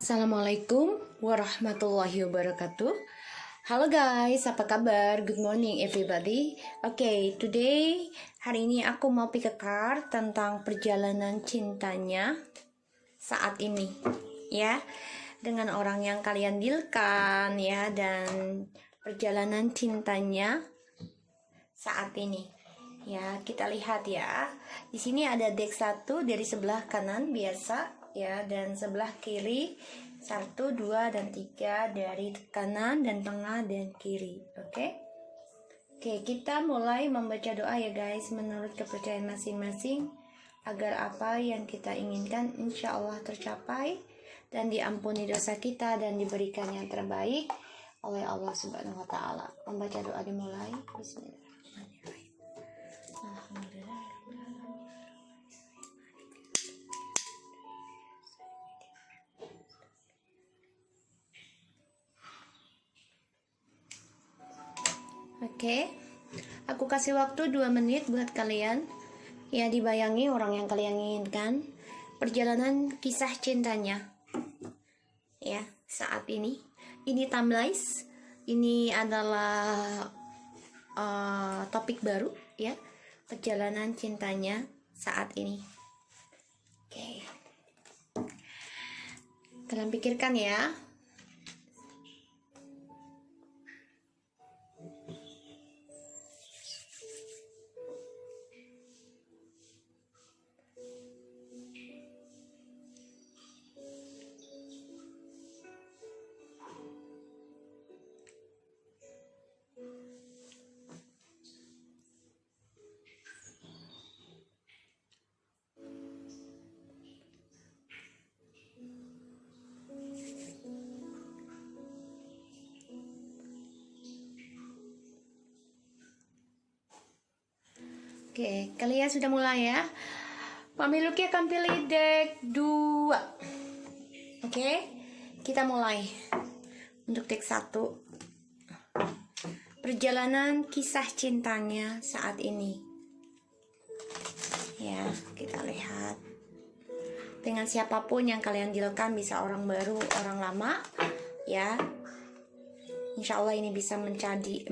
Assalamualaikum warahmatullahi wabarakatuh. Halo guys, apa kabar? Good morning everybody. Today hari ini aku mau pick a card tentang perjalanan cintanya saat ini, ya, dengan orang yang kalian dealkan, ya, dan perjalanan cintanya saat ini. Ya, kita lihat ya. Di sini ada deck 1 dari sebelah kanan biasa, ya, dan sebelah kiri 1, 2, dan 3 dari kanan dan tengah dan kiri. Oke, kita mulai membaca doa ya guys, menurut kepercayaan masing-masing, agar apa yang kita inginkan insya Allah tercapai dan diampuni dosa kita dan diberikan yang terbaik oleh Allah Subhanahu wa Ta'ala. Membaca doa dimulai. Bismillahirrahmanirrahim. Alhamdulillah. Oke, aku kasih waktu 2 menit buat kalian. Ya, dibayangi orang yang kalian inginkan, perjalanan kisah cintanya. Ya, saat ini. Ini timeless. Ini adalah topik baru, ya. Perjalanan cintanya saat ini. Oke. Kalian pikirkan ya. Oke, kalian sudah mulai ya. Mami Luki akan pilih deck 2. Oke, kita mulai. Untuk deck 1, perjalanan kisah cintanya saat ini. Ya, kita lihat. Dengan siapapun yang kalian dealkan, bisa orang baru, orang lama, ya. Insya Allah ini bisa menjadi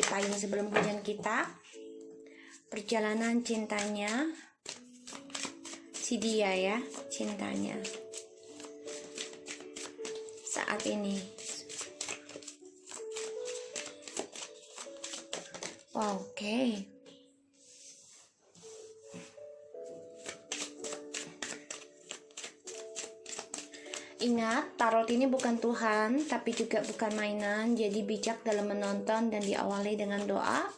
payung sebelum hujan kita. Perjalanan cintanya si dia, ya, cintanya saat ini. Wow, oke. Ingat, tarot ini bukan Tuhan, tapi juga bukan mainan. Jadi bijak dalam menonton dan diawali dengan doa,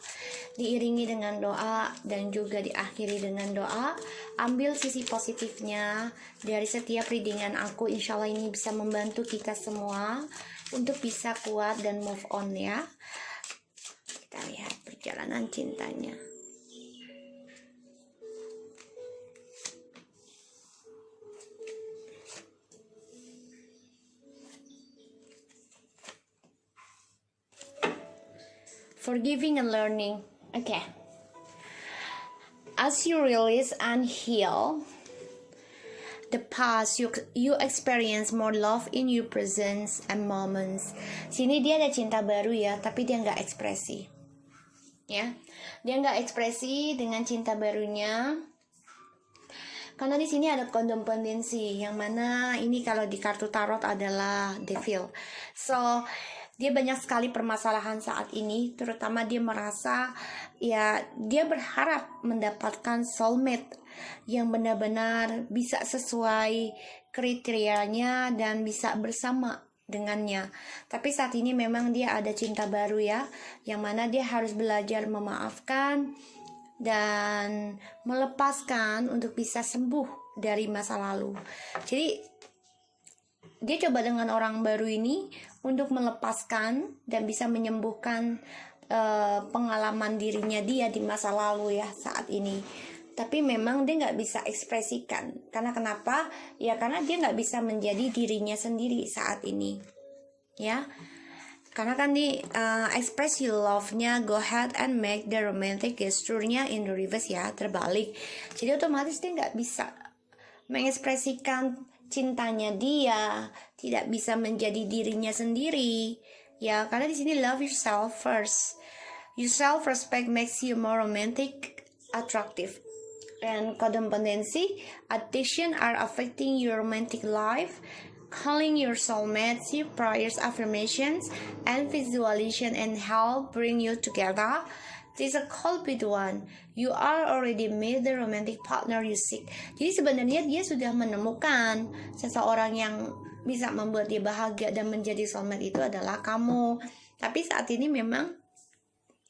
diiringi dengan doa, dan juga diakhiri dengan doa. Ambil sisi positifnya dari setiap readingan aku. Insya Allah ini bisa membantu kita semua untuk bisa kuat dan move on, ya. Kita lihat perjalanan cintanya. Forgiving and learning. Okay. As you release and heal the past, you experience more love in your presence and moments. Sini dia ada cinta baru ya, tapi dia nggak ekspresi. Ya, dia nggak ekspresi dengan cinta barunya. Karena di sini ada codependency, yang mana ini kalau di kartu tarot adalah devil. So, dia banyak sekali permasalahan saat ini, terutama dia merasa ya dia berharap mendapatkan soulmate yang benar-benar bisa sesuai kriterianya dan bisa bersama dengannya. Tapi saat ini memang dia ada cinta baru ya, yang mana dia harus belajar memaafkan dan melepaskan untuk bisa sembuh dari masa lalu. Jadi dia coba dengan orang baru ini untuk melepaskan dan bisa menyembuhkan pengalaman dirinya dia di masa lalu ya saat ini. Tapi memang dia nggak bisa ekspresikan. Karena kenapa? Ya karena dia nggak bisa menjadi dirinya sendiri saat ini. Ya, karena kan di express your love-nya, go ahead and make the romantic gesture-nya in the reverse ya, terbalik. Jadi otomatis dia nggak bisa mengekspresikan cintanya dia, tidak bisa menjadi dirinya sendiri. Ya, karena di sini love yourself first. Your self-respect makes you more romantic, attractive. And codependency, addiction are affecting your romantic life. Calling your soulmates, your prayers, affirmations, and visualization and help bring you together. This is a culprit one. You are already made the romantic partner you seek. Jadi sebenarnya dia sudah menemukan seseorang yang bisa membuat dia bahagia dan menjadi soulmate itu adalah kamu. Tapi saat ini memang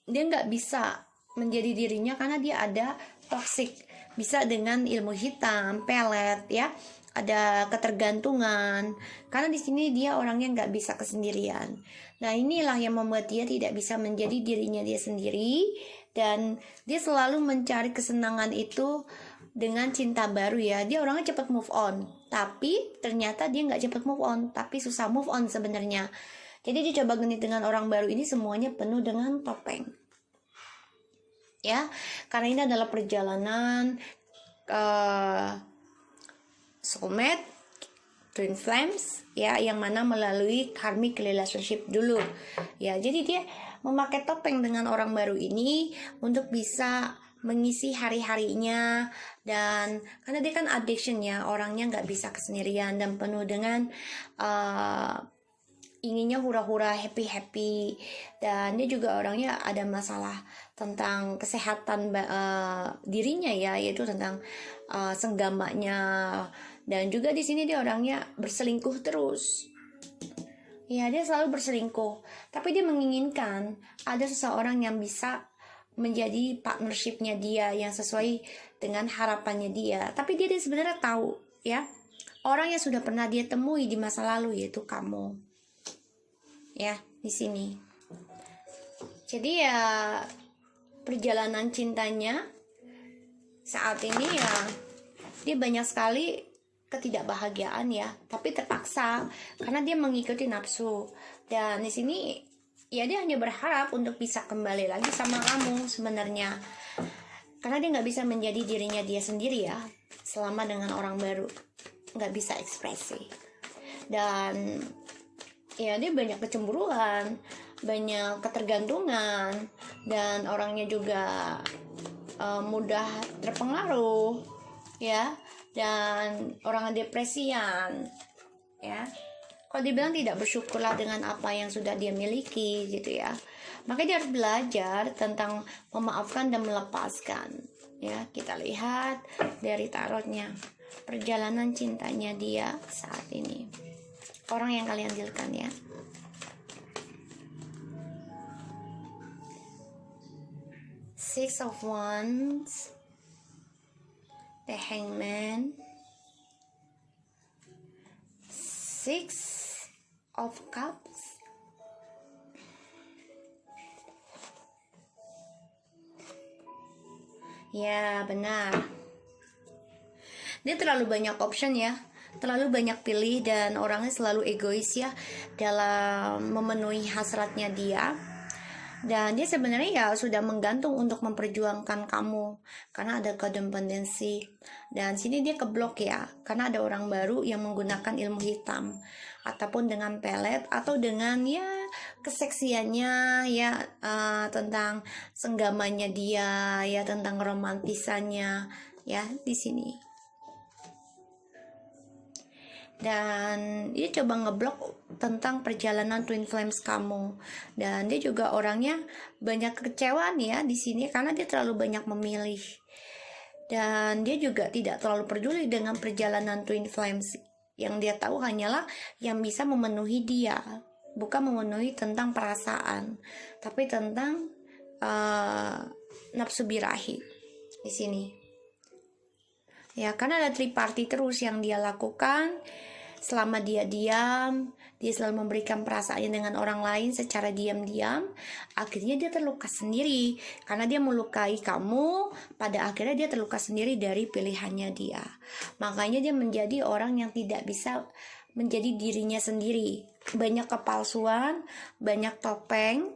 dia nggak bisa menjadi dirinya karena dia ada toxic. Bisa dengan ilmu hitam, pelet, ya. Ada ketergantungan. Karena di sini dia orangnya nggak bisa kesendirian. Nah, inilah yang membuat dia tidak bisa menjadi dirinya dia sendiri, dan dia selalu mencari kesenangan itu dengan cinta baru ya. Dia orangnya cepat move on, tapi ternyata dia nggak cepat move on, tapi susah move on sebenarnya. Jadi dia coba genit dengan orang baru ini, semuanya penuh dengan topeng. Ya, karena ini adalah perjalanan soulmate, twin flames, ya, yang mana melalui karmic relationship dulu. Ya, jadi dia memakai topeng dengan orang baru ini untuk bisa mengisi hari-harinya, dan karena dia kan addiction ya, orangnya nggak bisa kesendirian dan penuh dengan inginnya hura-hura, happy-happy, dan dia juga orangnya ada masalah tentang kesehatan dirinya ya, yaitu tentang senggamanya, dan juga di sini dia orangnya berselingkuh terus. Ya, dia selalu berselingkuh, tapi dia menginginkan ada seseorang yang bisa menjadi partnershipnya dia yang sesuai dengan harapannya dia. Tapi dia sebenarnya tahu ya, orang yang sudah pernah dia temui di masa lalu yaitu kamu. Ya, di sini. Jadi ya, perjalanan cintanya saat ini ya, dia banyak sekali ketidakbahagiaan ya, tapi terpaksa karena dia mengikuti nafsu. Dan di sini ya, dia hanya berharap untuk bisa kembali lagi sama kamu sebenarnya, karena dia nggak bisa menjadi dirinya dia sendiri ya selama dengan orang baru, nggak bisa ekspresi. Dan ya, dia banyak kecemburuan, banyak ketergantungan, dan orangnya juga mudah terpengaruh ya, dan orang depresian ya. Kalau dibilang tidak bersyukurlah dengan apa yang sudah dia miliki gitu ya, makanya dia harus belajar tentang memaafkan dan melepaskan ya. Kita lihat dari tarotnya, perjalanan cintanya dia saat ini, orang yang kalian dealkan ya. Six of Wands, the Hangman, Six of Cups, ya benar, dia terlalu banyak option ya, terlalu banyak pilih, dan orangnya selalu egois ya dalam memenuhi hasratnya dia. Dan dia sebenarnya ya sudah menggantung untuk memperjuangkan kamu karena ada codependency. Dan sini dia keblok ya, karena ada orang baru yang menggunakan ilmu hitam ataupun dengan pelet atau dengan ya keseksiannya ya, tentang senggamannya dia ya, tentang romantisannya ya di sini. Dan dia coba ngeblok tentang perjalanan twin flames kamu, dan dia juga orangnya banyak kekecewaan ya di sini karena dia terlalu banyak memilih, dan dia juga tidak terlalu peduli dengan perjalanan twin flames. Yang dia tahu hanyalah yang bisa memenuhi dia, bukan memenuhi tentang perasaan, tapi tentang nafsu birahi di sini ya, karena ada triparty terus yang dia lakukan. Selama dia diam, dia selalu memberikan perasaannya dengan orang lain secara diam-diam. Akhirnya dia terluka sendiri, karena dia melukai kamu. Pada akhirnya dia terluka sendiri dari pilihannya dia. Makanya dia menjadi orang yang tidak bisa menjadi dirinya sendiri. Banyak kepalsuan, banyak topeng.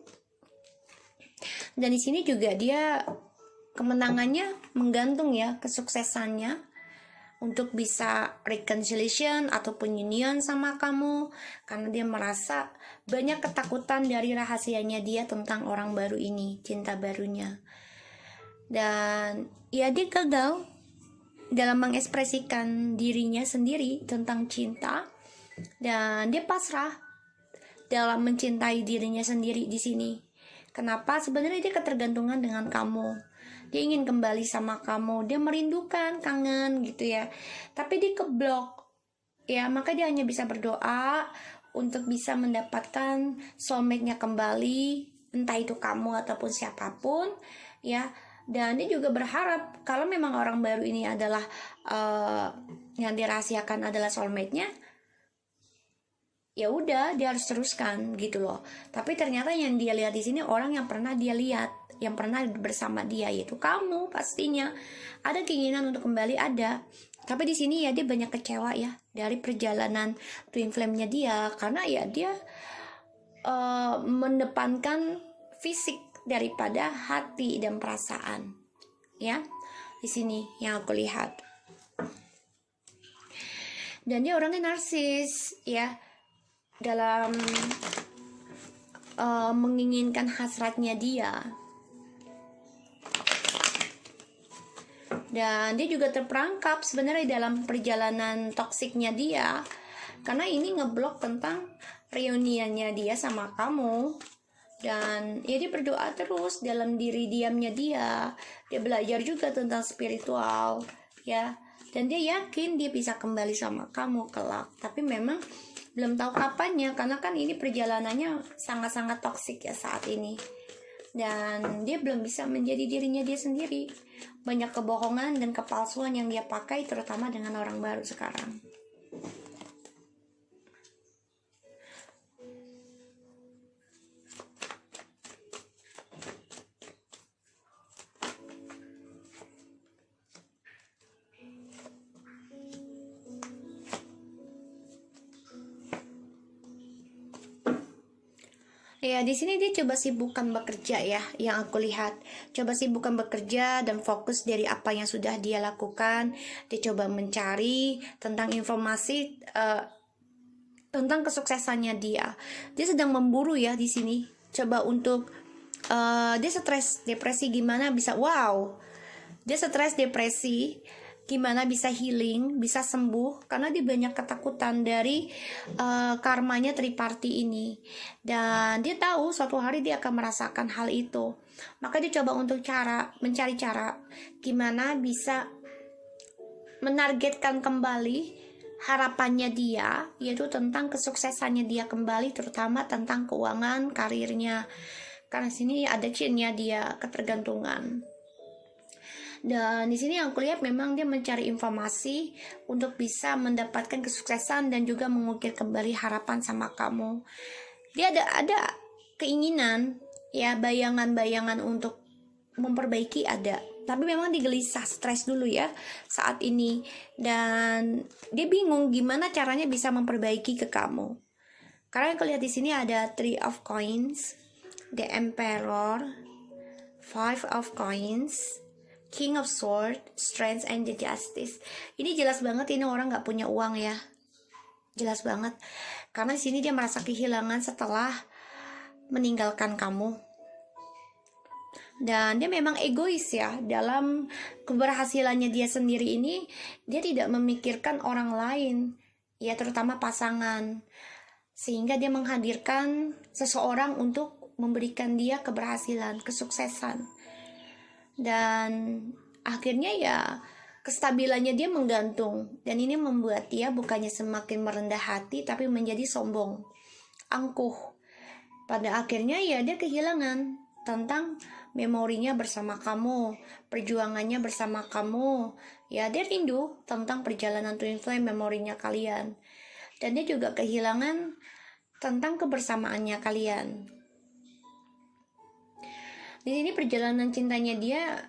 Dan di sini juga dia kemenangannya menggantung ya, kesuksesannya untuk bisa reconciliation ataupun union sama kamu, karena dia merasa banyak ketakutan dari rahasianya dia tentang orang baru ini, cinta barunya. Dan ya dia gagal dalam mengekspresikan dirinya sendiri tentang cinta, dan dia pasrah dalam mencintai dirinya sendiri di sini. Kenapa? Sebenarnya dia ketergantungan dengan kamu. Dia ingin kembali sama kamu, dia merindukan, kangen gitu ya. Tapi dia keblok. Ya, maka dia hanya bisa berdoa untuk bisa mendapatkan soulmate-nya kembali, entah itu kamu ataupun siapapun, ya. Dan dia juga berharap kalau memang orang baru ini adalah yang dirahasiakan adalah soulmate-nya, ya udah dia harus teruskan gitu loh. Tapi ternyata yang dia lihat di sini orang yang pernah dia lihat, yang pernah bersama dia, yaitu kamu. Pastinya ada keinginan untuk kembali, ada. Tapi di sini ya dia banyak kecewa ya dari perjalanan twin flame-nya dia, karena ya dia mendepankan fisik daripada hati dan perasaan. Ya, di sini yang aku lihat. Dan dia orangnya narsis ya, dalam menginginkan hasratnya dia. Dan dia juga terperangkap sebenarnya dalam perjalanan toksiknya dia, karena ini ngeblok tentang reuniannya dia sama kamu. Dan ya dia berdoa terus dalam diri diamnya dia. Dia belajar juga tentang spiritual ya, dan dia yakin dia bisa kembali sama kamu kelak. Tapi memang belum tahu kapannya, karena kan ini perjalanannya sangat-sangat toksik ya saat ini. Dan dia belum bisa menjadi dirinya dia sendiri. Banyak kebohongan dan kepalsuan yang dia pakai, terutama dengan orang baru sekarang. Ya, di sini dia coba sibukkan bekerja ya, yang aku lihat. Coba sibukkan bekerja dan fokus dari apa yang sudah dia lakukan. Dia coba mencari tentang informasi tentang kesuksesannya dia. Dia sedang memburu ya di sini. Coba untuk dia stres, depresi, gimana bisa, wow. Dia stres, depresi, gimana bisa healing, bisa sembuh, karena dia banyak ketakutan dari karmanya triparty ini. Dan dia tahu suatu hari dia akan merasakan hal itu. Maka dia coba untuk mencari cara gimana bisa menargetkan kembali harapannya dia, yaitu tentang kesuksesannya dia kembali, terutama tentang keuangan, karirnya. Karena sini ada cinnya dia, ketergantungan. Dan di sini yang aku lihat memang dia mencari informasi untuk bisa mendapatkan kesuksesan dan juga mengukir kembali harapan sama kamu. Dia ada keinginan ya, bayangan-bayangan untuk memperbaiki ada, tapi memang digelisah, stres dulu ya saat ini. Dan dia bingung gimana caranya bisa memperbaiki ke kamu. Karena yang aku lihat di sini ada 3 of Coins, The Emperor, 5 of Coins, King of Swords, Strength, and the Justice. Ini jelas banget ini orang gak punya uang ya. Jelas banget. Karena di sini dia merasa kehilangan setelah meninggalkan kamu. Dan dia memang egois ya. Dalam keberhasilannya dia sendiri ini, dia tidak memikirkan orang lain. Ya, terutama pasangan. Sehingga dia menghadirkan seseorang untuk memberikan dia keberhasilan, kesuksesan. Dan akhirnya ya kestabilannya dia menggantung. Dan ini membuat dia bukannya semakin merendah hati, tapi menjadi sombong, angkuh. Pada akhirnya ya dia kehilangan tentang memorinya bersama kamu, perjuangannya bersama kamu. Ya dia rindu tentang perjalanan twin flame, memorinya kalian. Dan dia juga kehilangan tentang kebersamaannya kalian. Di sini perjalanan cintanya dia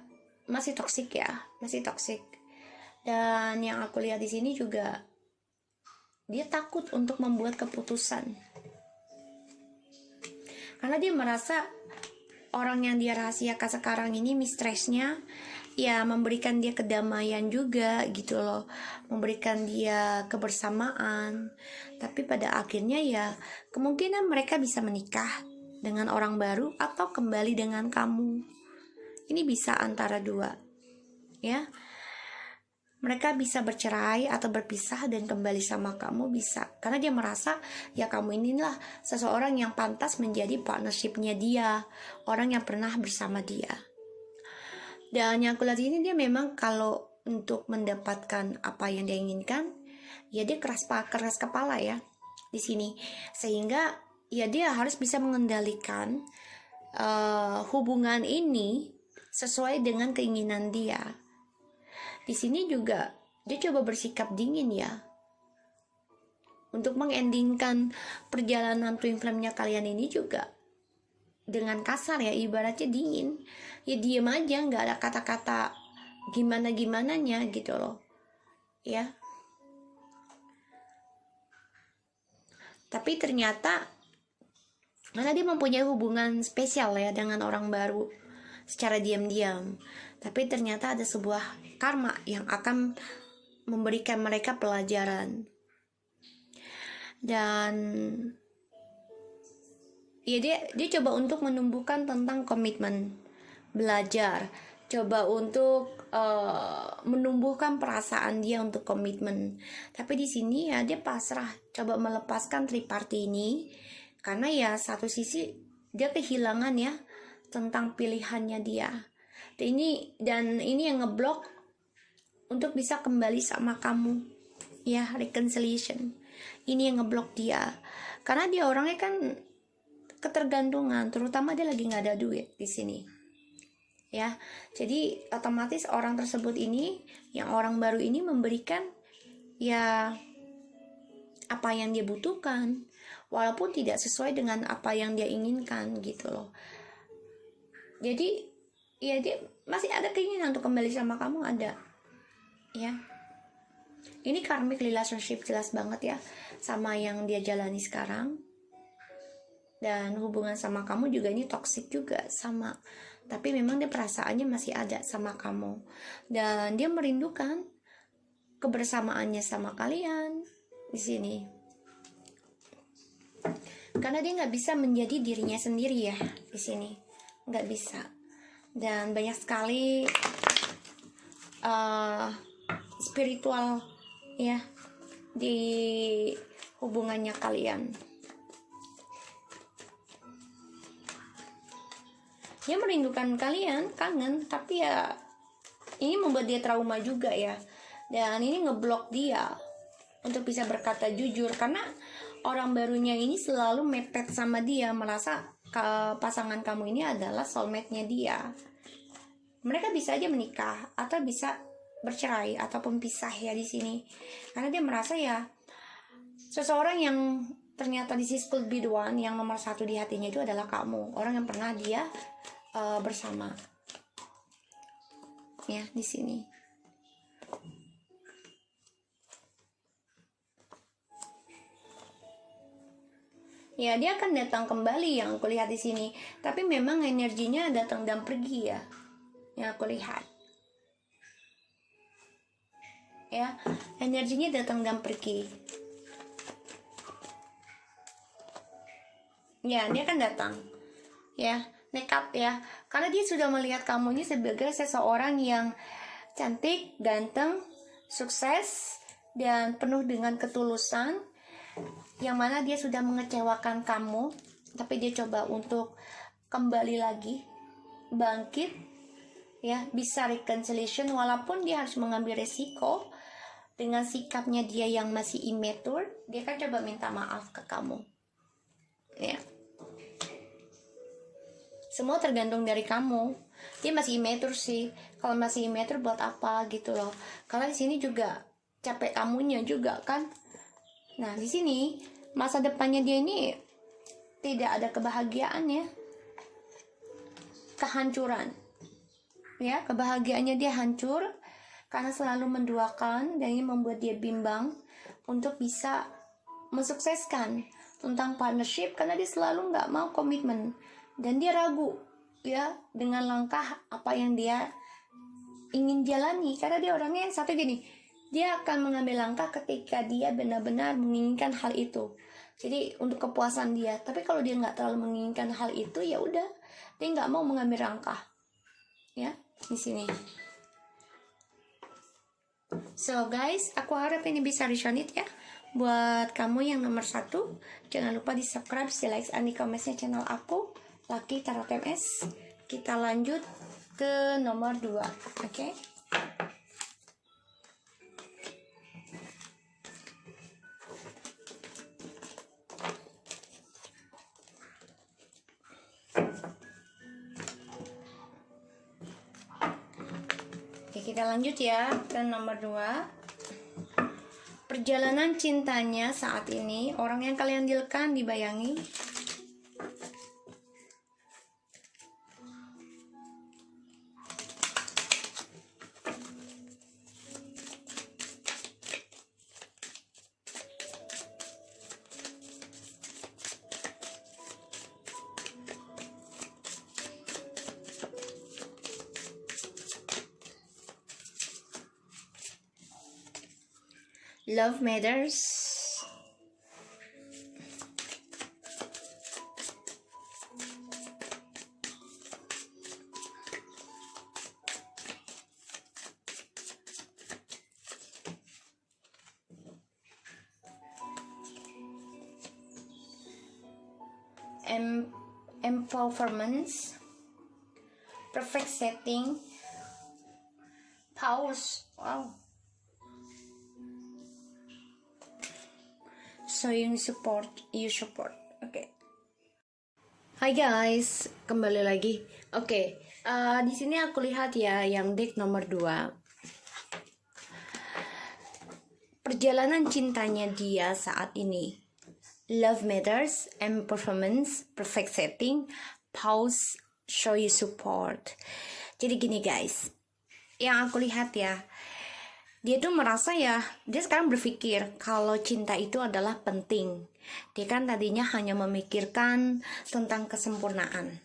masih toksik ya, masih toksik. Dan yang aku lihat di sini juga dia takut untuk membuat keputusan. Karena dia merasa orang yang dia rahasiakan sekarang ini, mistressnya, ya memberikan dia kedamaian juga gitu loh, memberikan dia kebersamaan. Tapi pada akhirnya ya kemungkinan mereka bisa menikah dengan orang baru atau kembali dengan kamu. Ini bisa antara dua, ya. Mereka bisa bercerai atau berpisah dan kembali sama kamu, bisa. Karena dia merasa ya kamu inilah seseorang yang pantas menjadi partnershipnya dia, orang yang pernah bersama dia. Dan yang aku lihat ini dia memang kalau untuk mendapatkan apa yang dia inginkan, ya dia keras kepala ya di sini. Sehingga ya dia harus bisa mengendalikan hubungan ini sesuai dengan keinginan dia. Di sini juga dia coba bersikap dingin ya, untuk mengendingkan perjalanan twin flame-nya kalian ini juga dengan kasar ya, ibaratnya dingin. Ya diem aja, nggak ada kata-kata gimana-gimananya gitu loh, ya. Tapi ternyata karena dia mempunyai hubungan spesial ya dengan orang baru secara diam-diam, tapi ternyata ada sebuah karma yang akan memberikan mereka pelajaran. Dan ya dia coba untuk menumbuhkan tentang komitmen, belajar, coba untuk menumbuhkan perasaan dia untuk komitmen. Tapi di sini ya dia pasrah, coba melepaskan triparty ini, karena ya satu sisi dia kehilangan ya tentang pilihannya dia. Dan ini yang ngeblok untuk bisa kembali sama kamu, ya, reconciliation. Ini yang ngeblok dia, karena dia orangnya kan ketergantungan, terutama dia lagi nggak ada duit di sini, ya. Jadi otomatis orang tersebut ini, yang orang baru ini memberikan ya apa yang dia butuhkan, walaupun tidak sesuai dengan apa yang dia inginkan gitu loh. Jadi ya dia masih ada keinginan untuk kembali sama kamu, ada, ya. Ini karmic relationship jelas banget ya sama yang dia jalani sekarang. Dan hubungan sama kamu juga ini toxic juga sama. Tapi memang dia perasaannya masih ada sama kamu, dan dia merindukan kebersamaannya sama kalian di sini. Karena dia nggak bisa menjadi dirinya sendiri ya di sini, nggak bisa. Dan banyak sekali spiritual ya di hubungannya kalian. Dia merindukan kalian, kangen, tapi ya ini membuat dia trauma juga ya. Dan ini ngeblok dia untuk bisa berkata jujur, karena orang barunya ini selalu mepet sama dia, merasa pasangan kamu ini adalah soulmate-nya dia. Mereka bisa aja menikah atau bisa bercerai ataupun pisah ya di sini, karena dia merasa ya seseorang yang ternyata di sisi could be the one, yang nomor satu di hatinya itu adalah kamu, orang yang pernah dia bersama ya di sini. Ya dia akan datang kembali yang aku lihat di sini, tapi memang energinya datang dan pergi ya, yang aku lihat. Ya, energinya datang dan pergi. Ya, dia akan datang. Ya, nekat ya. Karena dia sudah melihat kamu ini sebagai seseorang yang cantik, ganteng, sukses, dan penuh dengan ketulusan. Yang mana dia sudah mengecewakan kamu, tapi dia coba untuk kembali lagi, bangkit, ya, bisa reconciliation, walaupun dia harus mengambil resiko. Dengan sikapnya dia yang masih immature, dia kan coba minta maaf ke kamu, ya. Semua tergantung dari kamu. Dia masih immature sih. Kalau masih immature buat apa gitu loh. Karena di sini juga capek kamunya juga kan. Nah di sini masa depannya dia ini tidak ada kebahagiaan ya, kehancuran. Ya, kebahagiaannya dia hancur karena selalu menduakan, dan ini membuat dia bimbang untuk bisa mensukseskan tentang partnership, karena dia selalu nggak mau komitmen dan dia ragu ya dengan langkah apa yang dia ingin jalani, karena dia orangnya yang satu gini, dia akan mengambil langkah ketika dia benar-benar menginginkan hal itu. Jadi untuk kepuasan dia. Tapi kalau dia nggak terlalu menginginkan hal itu, ya udah, dia nggak mau mengambil langkah. Ya, di sini. So guys, aku harap ini bisa resonate ya. Buat kamu yang nomor 1, jangan lupa di subscribe, di like, dan di komennya channel aku, Lucky Tarot MS. Kita lanjut ke nomor 2, oke? Oke, kita lanjut ya ke nomor 2. Perjalanan cintanya saat ini, orang yang kalian dealkan dibayangi. Love matters. Empowerment. Perfect setting. Pause. Wow. So you support. Oke. Hai guys, kembali lagi. Oke, di sini aku lihat ya yang deck nomor 2. Perjalanan cintanya dia saat ini. Love matters, performance, perfect setting, pause, show you support. Jadi gini guys, yang aku lihat ya, dia tuh merasa ya, dia sekarang berpikir kalau cinta itu adalah penting. Dia kan tadinya hanya memikirkan tentang kesempurnaan,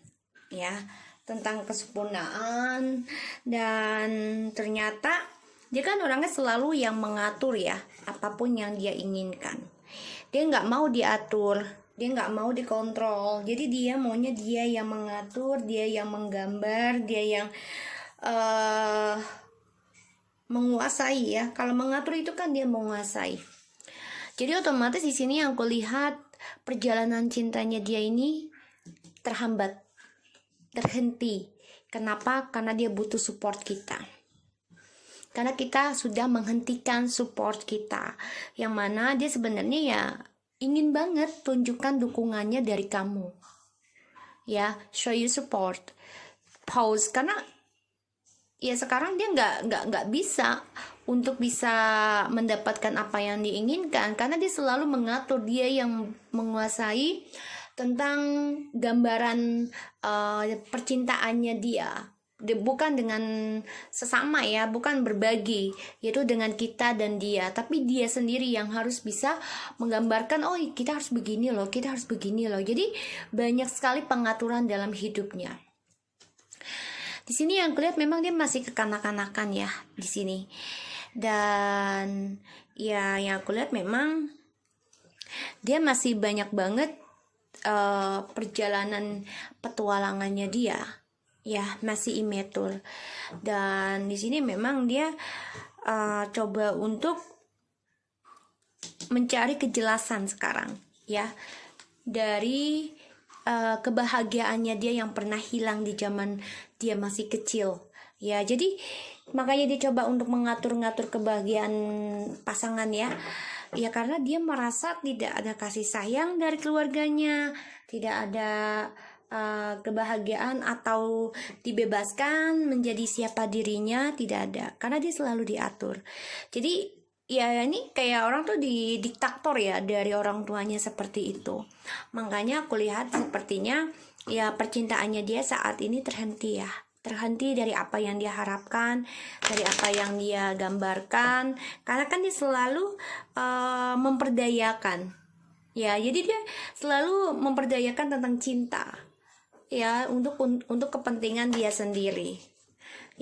ya, tentang kesempurnaan, dan ternyata dia kan orangnya selalu yang mengatur ya, apapun yang dia inginkan. Dia nggak mau diatur, dia nggak mau dikontrol. Jadi dia maunya dia yang mengatur, dia yang menggambar, dia yang menguasai ya. Kalau mengatur itu kan dia menguasai. Jadi otomatis di sini yang aku lihat perjalanan cintanya dia ini terhambat, terhenti. Kenapa? Karena dia butuh support kita. Karena kita sudah menghentikan support kita, yang mana dia sebenarnya ya ingin banget tunjukkan dukungannya dari kamu. Ya, show you support. Pause, karena ya sekarang dia nggak bisa untuk bisa mendapatkan apa yang diinginkan, karena dia selalu mengatur, dia yang menguasai tentang gambaran percintaannya dia. Bukan dengan sesama ya, bukan berbagi, yaitu dengan kita dan dia, tapi dia sendiri yang harus bisa menggambarkan, oh kita harus begini loh, kita harus begini loh. Jadi banyak sekali pengaturan dalam hidupnya. Di sini yang kulihat memang dia masih kekanak-kanakan ya di sini. Dan ya yang aku lihat memang dia masih banyak banget perjalanan petualangannya dia. Ya, masih immature. Dan di sini memang dia coba untuk mencari kejelasan sekarang ya, dari kebahagiaannya dia yang pernah hilang di zaman dia masih kecil ya. Jadi makanya dia coba untuk mengatur-ngatur kebahagiaan pasangan ya, karena dia merasa tidak ada kasih sayang dari keluarganya, tidak ada kebahagiaan atau dibebaskan menjadi siapa dirinya, tidak ada, karena dia selalu diatur. Jadi ya ini kayak orang tuh didiktator ya dari orang tuanya seperti itu. Makanya aku lihat sepertinya ya percintaannya dia saat ini terhenti ya, terhenti dari apa yang dia harapkan, dari apa yang dia gambarkan, karena kan dia selalu memperdayakan ya. Jadi dia selalu memperdayakan tentang cinta ya, untuk kepentingan dia sendiri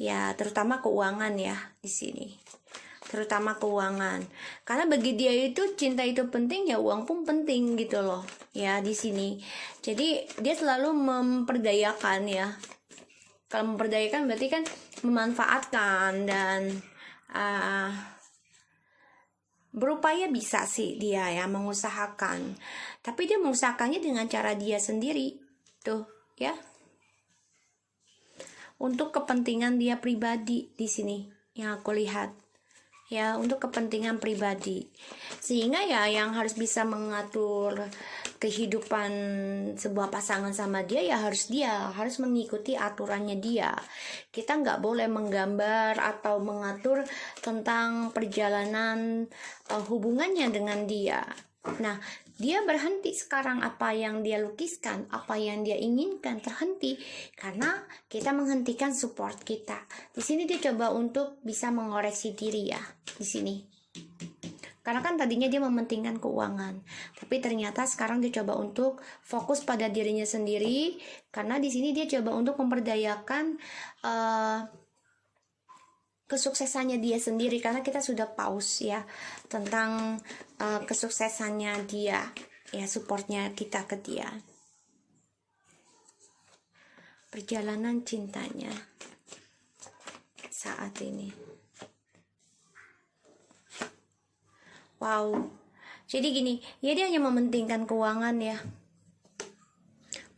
Ya, terutama keuangan ya di sini. Terutama keuangan. Karena bagi dia itu cinta itu penting, ya uang pun penting gitu loh. Ya, di sini. Jadi dia selalu memperdayakan ya. Kalau memperdayakan berarti kan memanfaatkan dan berupaya bisa sih dia ya mengusahakan. Tapi dia mengusahakannya dengan cara dia sendiri. Tuh, ya. Untuk kepentingan dia pribadi di sini yang aku lihat. Ya, untuk kepentingan pribadi. Sehingga ya yang harus bisa mengatur kehidupan sebuah pasangan sama dia ya harus mengikuti aturannya dia. Kita nggak boleh menggambar atau mengatur tentang perjalanan hubungannya dengan dia. Nah, dia berhenti sekarang, apa yang dia lukiskan, apa yang dia inginkan terhenti karena kita menghentikan support kita. Di sini dia coba untuk bisa mengoreksi diri ya, di sini. Karena kan tadinya dia mementingkan keuangan, tapi ternyata sekarang dia coba untuk fokus pada dirinya sendiri karena di sini dia coba untuk memperdayakan kesuksesannya dia sendiri, karena kita sudah pause ya tentang kesuksesannya dia ya, supportnya kita ke dia, perjalanan cintanya saat ini. Wow, jadi gini ya, dia hanya mementingkan keuangan ya,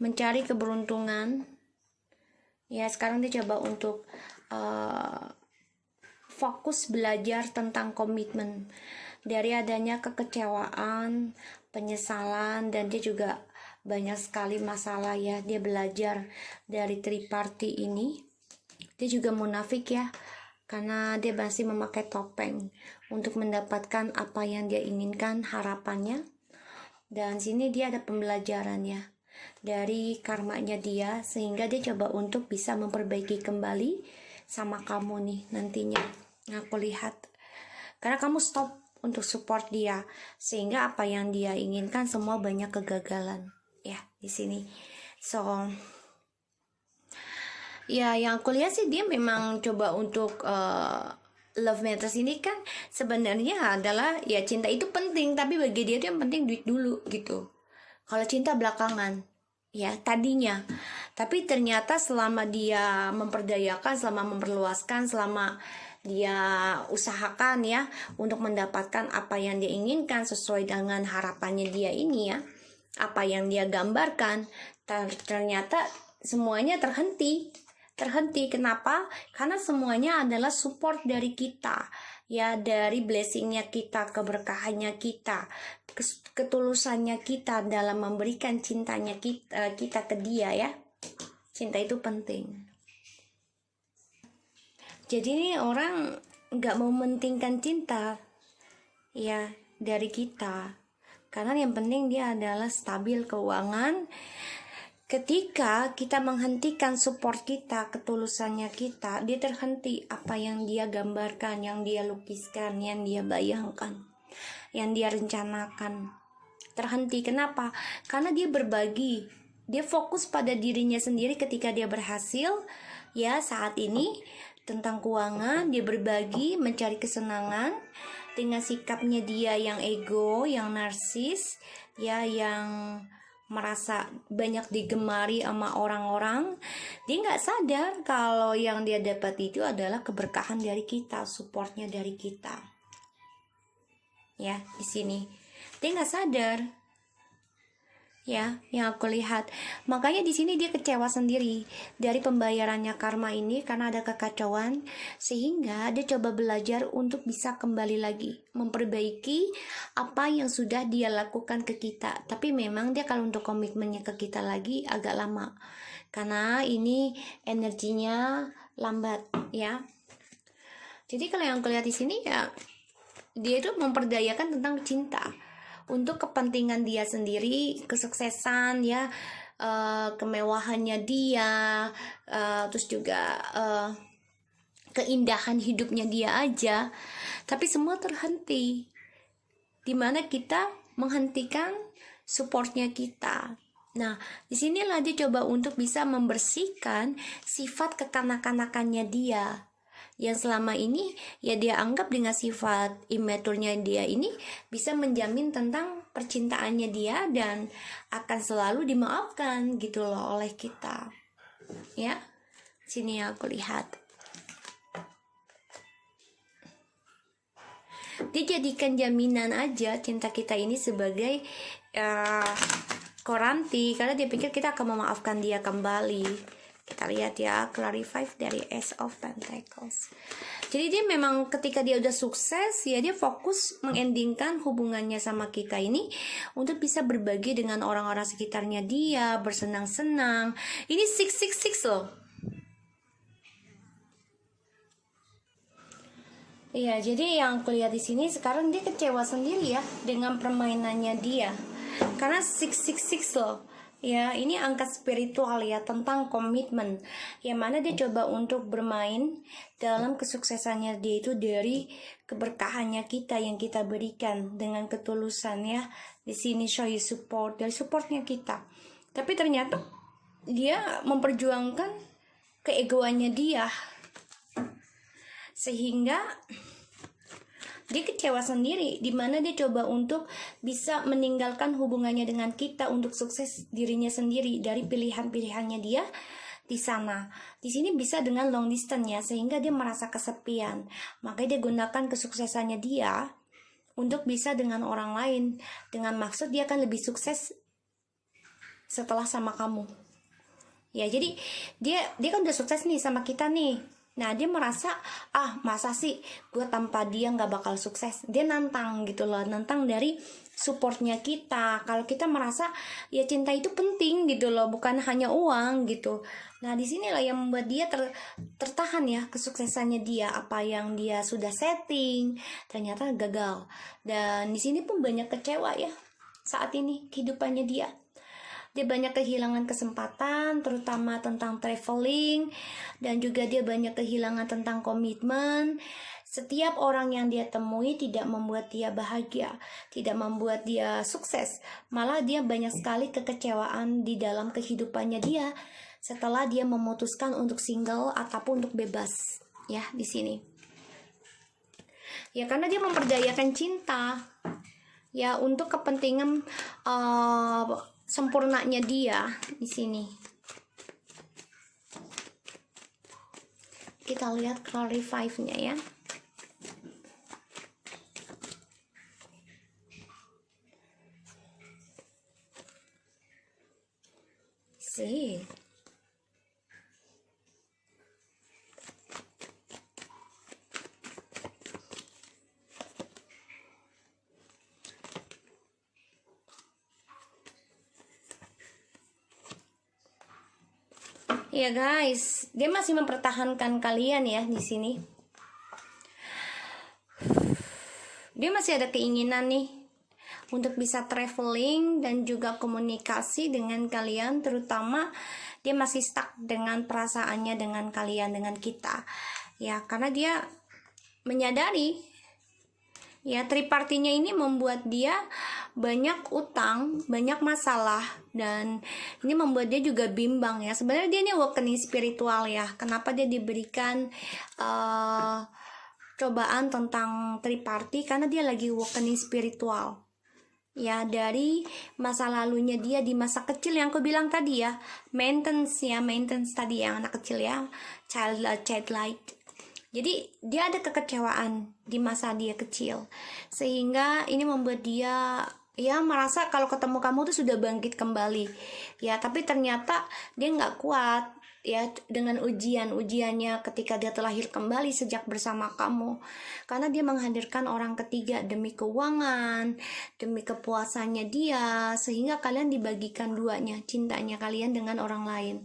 mencari keberuntungan ya. Sekarang dia coba untuk fokus belajar tentang komitmen. Dari adanya kekecewaan, penyesalan, dan dia juga banyak sekali masalah ya. Dia belajar dari triparty ini. Dia juga munafik ya, karena dia masih memakai topeng untuk mendapatkan apa yang dia inginkan, harapannya. Dan sini dia ada pembelajaran ya dari karmanya dia, sehingga dia coba untuk bisa memperbaiki kembali sama kamu nih nantinya. Aku lihat karena kamu stop untuk support dia, sehingga apa yang dia inginkan semua banyak kegagalan ya di sini. So ya, yang aku lihat sih dia memang coba untuk love matters ini kan sebenarnya adalah ya, cinta itu penting, tapi bagi dia tuh yang penting duit dulu gitu. Kalau cinta belakangan ya tadinya. Tapi ternyata selama dia memperdayakan, selama memperluaskan, selama dia usahakan ya untuk mendapatkan apa yang dia inginkan sesuai dengan harapannya dia ini ya, apa yang dia gambarkan, ternyata semuanya terhenti. Kenapa? Karena semuanya adalah support dari kita ya, dari blessingnya kita, keberkahannya kita, ketulusannya kita dalam memberikan cintanya kita ke dia ya. Cinta itu penting. Jadi ini orang nggak mementingkan cinta ya dari kita, karena yang penting dia adalah stabil keuangan. Ketika kita menghentikan support kita, ketulusannya kita, dia terhenti apa yang dia gambarkan, yang dia lukiskan, yang dia bayangkan, yang dia rencanakan. Terhenti. Kenapa? Karena dia berbagi, dia fokus pada dirinya sendiri ketika dia berhasil ya saat ini tentang keuangan. Dia berbagi, mencari kesenangan dengan sikapnya dia yang ego, yang narsis ya, yang merasa banyak digemari sama orang-orang. Dia nggak sadar kalau yang dia dapat itu adalah keberkahan dari kita, supportnya dari kita ya. Di sini dia nggak sadar ya, yang aku lihat. Makanya di sini dia kecewa sendiri dari pembayarannya karma ini karena ada kekacauan, sehingga dia coba belajar untuk bisa kembali lagi memperbaiki apa yang sudah dia lakukan ke kita. Tapi memang dia kalau untuk komitmennya ke kita lagi agak lama, karena ini energinya lambat ya. Jadi kalau yang aku lihat di sini ya, dia itu memperdayakan tentang cinta untuk kepentingan dia sendiri, kesuksesan ya, kemewahannya dia, terus juga keindahan hidupnya dia aja. Tapi semua terhenti dimana kita menghentikan supportnya kita Nah, disinilah dia coba untuk bisa membersihkan sifat kekanak-kanakannya dia. Yang selama ini ya dia anggap dengan sifat immaturnya dia ini bisa menjamin tentang percintaannya dia dan akan selalu dimaafkan gitu loh oleh kita. Ya, sini aku lihat. Dia jadikan jaminan aja cinta kita ini sebagai koranti, karena dia pikir kita akan memaafkan dia kembali. Kita lihat ya, clarify dari Ace of Pentacles. Jadi dia memang ketika dia udah sukses, ya dia fokus mengendingkan hubungannya sama kita ini untuk bisa berbagi dengan orang-orang sekitarnya dia, bersenang-senang. Ini 666 loh. Iya, jadi yang aku lihat di sini sekarang dia kecewa sendiri ya dengan permainannya dia. Karena 666 loh. Ya, ini angka spiritual ya tentang komitmen. Yang mana dia coba untuk bermain dalam kesuksesannya dia itu dari keberkahannya kita yang kita berikan dengan ketulusan ya. Di sini show you support, dari supportnya kita. Tapi ternyata dia memperjuangkan keegoannya dia. Sehingga dia kecewa sendiri, dimana dia coba untuk bisa meninggalkan hubungannya dengan kita untuk sukses dirinya sendiri dari pilihan-pilihannya dia di sana. Di sini bisa dengan long distance ya, sehingga dia merasa kesepian. Makanya dia gunakan kesuksesannya dia untuk bisa dengan orang lain, dengan maksud dia akan lebih sukses setelah sama kamu. Ya, jadi dia kan udah sukses nih sama kita nih. Nah, dia merasa, masa sih gue tanpa dia gak bakal sukses. Dia nantang gitu loh, nantang dari supportnya kita. Kalau kita merasa ya cinta itu penting gitu loh, bukan hanya uang gitu. Nah, disinilah yang membuat dia tertahan ya kesuksesannya dia. Apa yang dia sudah setting ternyata gagal. Dan di sini pun banyak kecewa ya saat ini kehidupannya dia. Dia banyak kehilangan kesempatan, terutama tentang traveling, dan juga dia banyak kehilangan tentang komitmen. Setiap orang yang dia temui tidak membuat dia bahagia, tidak membuat dia sukses. Malah dia banyak sekali kekecewaan di dalam kehidupannya dia setelah dia memutuskan untuk single ataupun untuk bebas. Ya, di sini. Ya, karena dia memperdayakan cinta. Ya, untuk kepentingan sempurnanya dia di sini. Kita lihat clarify-nya ya. See. Ya guys, dia masih mempertahankan kalian ya di sini. Dia masih ada keinginan nih untuk bisa traveling dan juga komunikasi dengan kalian, terutama dia masih stuck dengan perasaannya dengan kalian, dengan kita. Ya, karena dia menyadari ya tripartinya ini membuat dia banyak utang, banyak masalah, dan ini membuat dia juga bimbang ya. Sebenarnya dia ini awakening spiritual ya. Kenapa dia diberikan cobaan tentang triparti? Karena dia lagi awakening spiritual ya, dari masa lalunya dia di masa kecil yang aku bilang tadi ya, maintenance tadi yang anak kecil ya, childlike. Jadi dia ada kekecewaan di masa dia kecil, sehingga ini membuat dia ya merasa kalau ketemu kamu tuh sudah bangkit kembali ya. Tapi ternyata dia nggak kuat ya dengan ujiannya ketika dia terlahir kembali sejak bersama kamu, karena dia menghadirkan orang ketiga demi keuangan, demi kepuasannya dia, sehingga kalian dibagikan duanya, cintanya kalian dengan orang lain,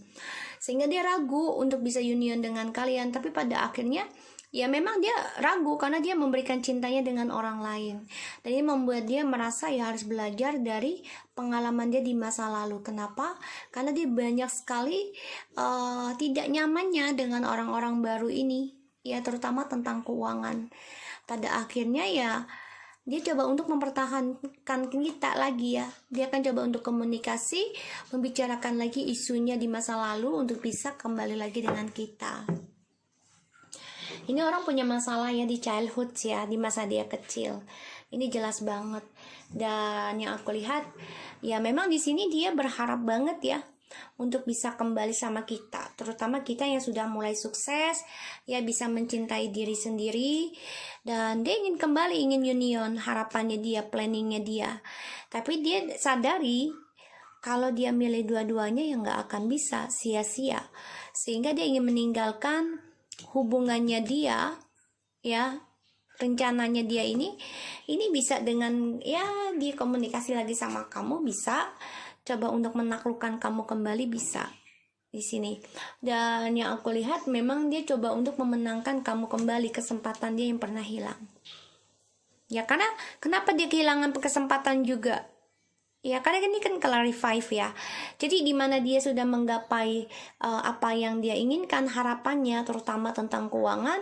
sehingga dia ragu untuk bisa union dengan kalian. Tapi pada akhirnya ya memang dia ragu karena dia memberikan cintanya dengan orang lain, dan ini membuat dia merasa ya harus belajar dari pengalaman dia di masa lalu. Kenapa? Karena dia banyak sekali tidak nyamannya dengan orang-orang baru ini ya, terutama tentang keuangan. Pada akhirnya ya dia coba untuk mempertahankan kita lagi ya. Dia akan coba untuk komunikasi, membicarakan lagi isunya di masa lalu untuk bisa kembali lagi dengan kita. Ini orang punya masalah ya di childhood ya, di masa dia kecil. Ini jelas banget. Dan yang aku lihat ya memang di sini dia berharap banget ya untuk bisa kembali sama kita, terutama kita yang sudah mulai sukses ya, bisa mencintai diri sendiri, dan dia ingin kembali, ingin union, harapannya dia, planningnya dia. Tapi dia sadari kalau dia milih dua-duanya ya nggak akan bisa, sia-sia, sehingga dia ingin meninggalkan hubungannya dia ya. Rencananya dia ini bisa dengan ya dia komunikasi lagi sama kamu, bisa coba untuk menaklukkan kamu kembali, bisa di sini. Dan yang aku lihat memang dia coba untuk memenangkan kamu kembali, kesempatan dia yang pernah hilang. Ya karena kenapa dia kehilangan kesempatan juga? Ya karena ini kan clarify ya. Jadi di mana dia sudah menggapai apa yang dia inginkan, harapannya terutama tentang keuangan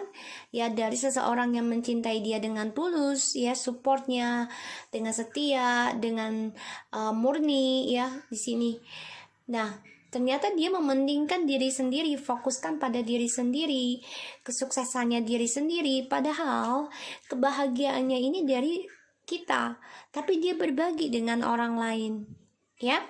ya, dari seseorang yang mencintai dia dengan tulus ya, supportnya dengan setia, dengan murni ya di sini. Nah, ternyata dia mementingkan diri sendiri, fokuskan pada diri sendiri, kesuksesannya diri sendiri, padahal kebahagiaannya ini dari kita, tapi dia berbagi dengan orang lain ya.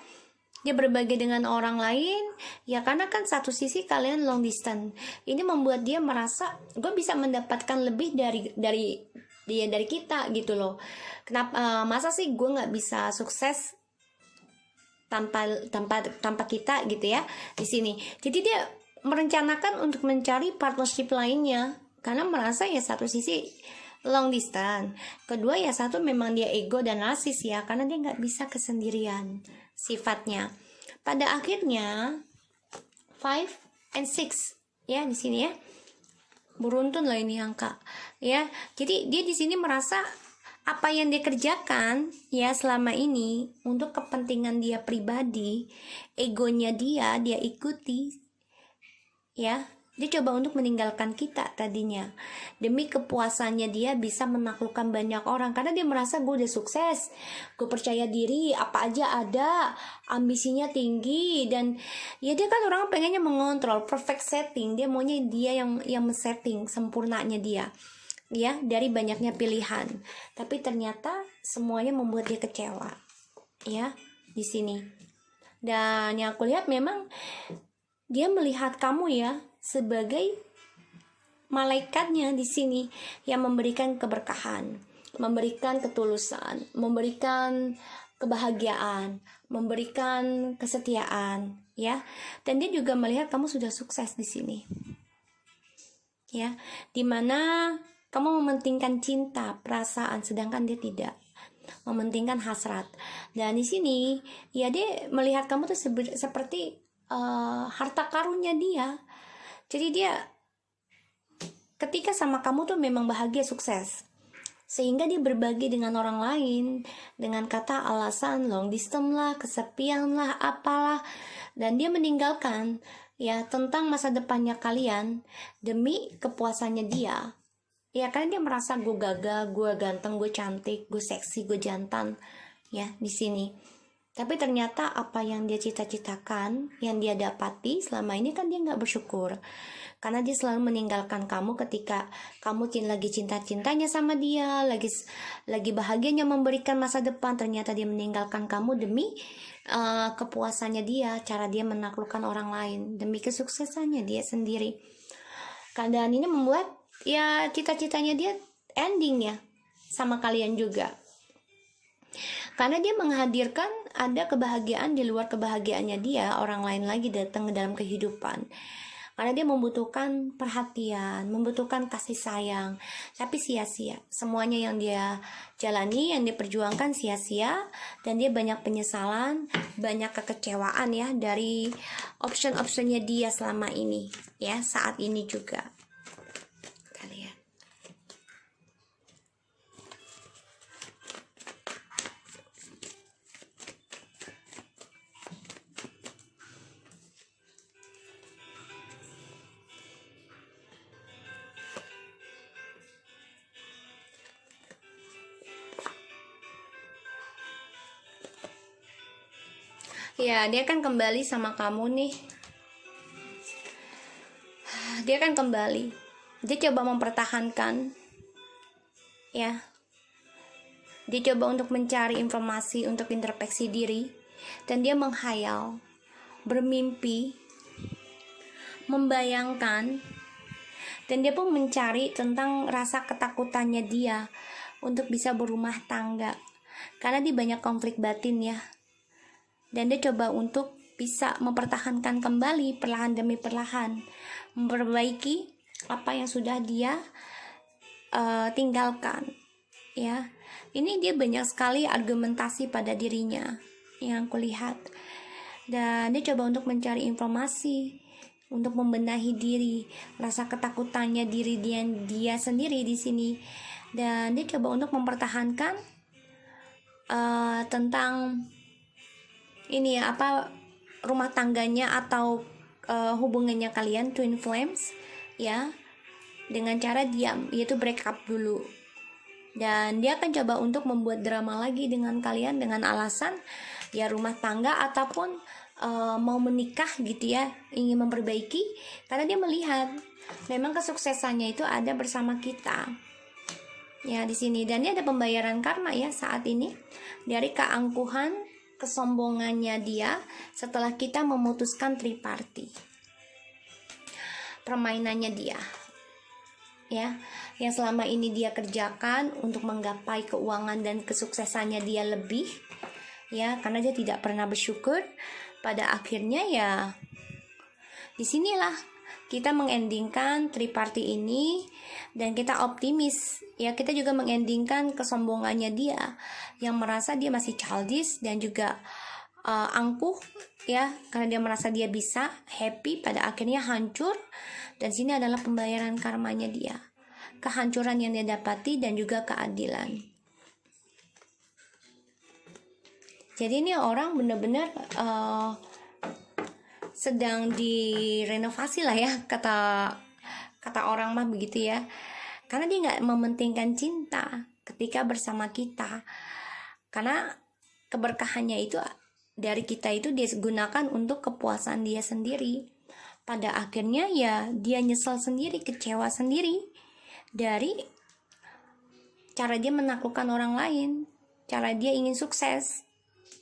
Dia berbagi dengan orang lain ya, karena kan satu sisi kalian long distance, ini membuat dia merasa gue bisa mendapatkan lebih dari kita gitu loh. Kenapa masa sih gue nggak bisa sukses tanpa kita gitu ya di sini. Jadi dia merencanakan untuk mencari partnership lainnya, karena merasa ya satu sisi long distance, kedua ya satu memang dia ego dan narsis ya, karena dia nggak bisa kesendirian sifatnya. Pada akhirnya 5 and 6 ya di sini ya, beruntun loh ini angka ya. Jadi dia di sini merasa apa yang dia kerjakan ya selama ini untuk kepentingan dia pribadi, egonya dia ikuti ya. Dia coba untuk meninggalkan kita tadinya demi kepuasannya dia bisa menaklukkan banyak orang, karena dia merasa gue udah sukses, gue percaya diri, apa aja ada, ambisinya tinggi, dan ya dia kan orang pengennya mengontrol, perfect setting, dia maunya dia yang men-setting sempurnanya dia ya dari banyaknya pilihan. Tapi ternyata semuanya membuat dia kecewa ya di sini. Dan yang aku lihat memang dia melihat kamu ya sebagai malaikatnya di sini yang memberikan keberkahan, memberikan ketulusan, memberikan kebahagiaan, memberikan kesetiaan ya. Dan dia juga melihat kamu sudah sukses di sini ya, dimana kamu mementingkan cinta, perasaan, sedangkan dia tidak, mementingkan hasrat. Dan di sini ya dia melihat kamu tuh seperti harta karunnya dia. Jadi dia ketika sama kamu tuh memang bahagia, sukses, sehingga dia berbagi dengan orang lain dengan kata alasan long distance lah, kesepian lah, apalah, dan dia meninggalkan ya tentang masa depannya kalian demi kepuasannya dia ya, karena dia merasa gue gagah, gue ganteng, gue cantik, gue seksi, gue jantan ya di sini. Tapi ternyata apa yang dia cita-citakan, yang dia dapati selama ini kan dia nggak bersyukur, karena dia selalu meninggalkan kamu ketika kamu lagi cinta-cintanya sama dia, lagi bahagianya memberikan masa depan. Ternyata dia meninggalkan kamu demi kepuasannya dia, cara dia menaklukkan orang lain, demi kesuksesannya dia sendiri. Keadaan ini membuat ya cita-citanya dia ending ya sama kalian juga, karena dia menghadirkan ada kebahagiaan di luar kebahagiaannya dia, orang lain lagi datang ke dalam kehidupan, karena dia membutuhkan perhatian, membutuhkan kasih sayang, tapi sia-sia. Semuanya yang dia jalani, yang dia perjuangkan sia-sia, dan dia banyak penyesalan, banyak kekecewaan ya dari option-optionnya dia selama ini ya, saat ini juga. Kalian Ya, dia akan kembali sama kamu nih. Dia akan kembali. Dia coba mempertahankan, ya. Dia coba untuk mencari informasi, untuk introspeksi diri, dan dia menghayal, bermimpi, membayangkan, dan dia pun mencari tentang rasa ketakutannya dia untuk bisa berumah tangga, karena dia banyak konflik batin ya. Dan dia coba untuk bisa mempertahankan kembali perlahan demi perlahan, memperbaiki apa yang sudah dia tinggalkan, ya. Ini dia banyak sekali argumentasi pada dirinya yang aku lihat, dan dia coba untuk mencari informasi, untuk membenahi diri, rasa ketakutannya diri dia sendiri di sini, dan dia coba untuk mempertahankan tentang ini ya, apa, rumah tangganya atau hubungannya kalian, twin flames ya, dengan cara diam, yaitu break up dulu. Dan dia akan coba untuk membuat drama lagi dengan kalian dengan alasan ya rumah tangga ataupun mau menikah gitu ya, ingin memperbaiki, karena dia melihat memang kesuksesannya itu ada bersama kita ya di sini. Dan dia ada pembayaran karma ya saat ini dari keangkuhan, kesombongannya dia setelah kita memutuskan triparty, permainannya dia ya, yang selama ini dia kerjakan untuk menggapai keuangan dan kesuksesannya dia lebih ya, karena dia tidak pernah bersyukur. Pada akhirnya ya disinilah kita mengendingkan triparty ini, dan kita optimis ya, kita juga mengendingkan kesombongannya dia yang merasa dia masih childish dan juga angkuh ya, karena dia merasa dia bisa happy, pada akhirnya hancur. Dan sini adalah pembayaran karmanya dia, kehancuran yang dia dapati dan juga keadilan. Jadi ini orang benar-benar sedang direnovasi lah ya, kata orang mah begitu ya, karena dia nggak mementingkan cinta ketika bersama kita, karena keberkahannya itu dari kita itu dia gunakan untuk kepuasan dia sendiri. Pada akhirnya ya dia nyesel sendiri, kecewa sendiri dari cara dia menaklukkan orang lain, cara dia ingin sukses